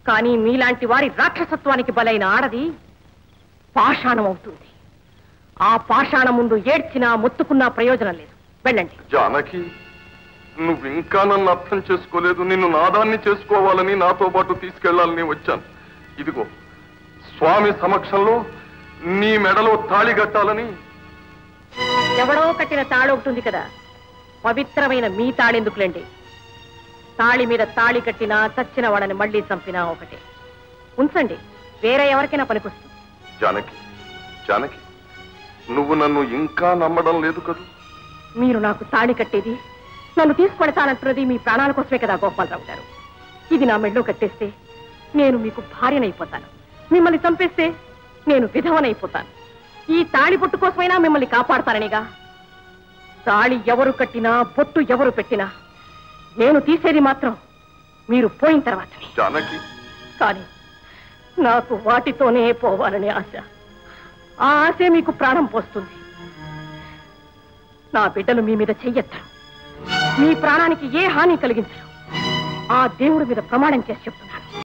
కానీ మీలాంటి వారి రాక్షసత్వానికి బలైన ఆడది పాషాణం అవుతుంది. ఆ పాషాణం ముందు ఏడ్చినా మొత్తుకున్నా ప్రయోజనం లేదు. వెళ్ళండి. జానకి, నువ్వు ఇంకా నన్ను అర్థం చేసుకోలేదు. నిన్ను నాదాన్ని చేసుకోవాలని, నాతో పాటు తీసుకెళ్లాలని వచ్చాను. ఇదిగో స్వామి సమక్షంలో నీ మెడలో తాళి కట్టాలని. ఎవడో కట్టిన తాళి ఒకటి కదా, పవిత్రమైన మీ తాళెందుకులేండి. తాళి మీద తాళి కట్టినా, చచ్చిన వాడని మళ్లీ చంపినా ఒకటే. ఉంచండి, వేరే ఎవరికైనా పనికొస్తుంది. జానకి, జానకి, నువ్వు నన్ను ఇంకా నమ్మడం లేదు కదా. మీరు నాకు తాళి కట్టేది, నన్ను తీసుకెడతానంటున్నది మీ ప్రాణాల కోసమే కదా గోపాలరావు గారు. ఇది నా మెడలో కట్టేస్తే నేను మీకు భార్యనైపోతాను. మిమ్మల్ని చంపేస్తే నేను విధవనైపోతాను. ఈ తాళి బొట్టు కోసమైనా మిమ్మల్ని కాపాడతాననిగా. తాళి ఎవరు కట్టినా, బొట్టు ఎవరు పెట్టినా నేను తీసేది మాత్రం మీరు పోయిన తర్వాతనే. జానకి, కానీ నాకు వాటితోనే పోవాలనే ఆశ. ఆ ఆశే మీకు ప్రాణం పోస్తుంది. నా బిడ్డలు మీ మీద చెయ్యెత్తరు, మీ ప్రాణానికి ఏ హాని కలిగించరు. ఆ దేవుడి మీద ప్రమాణం చేసి చెప్తున్నా.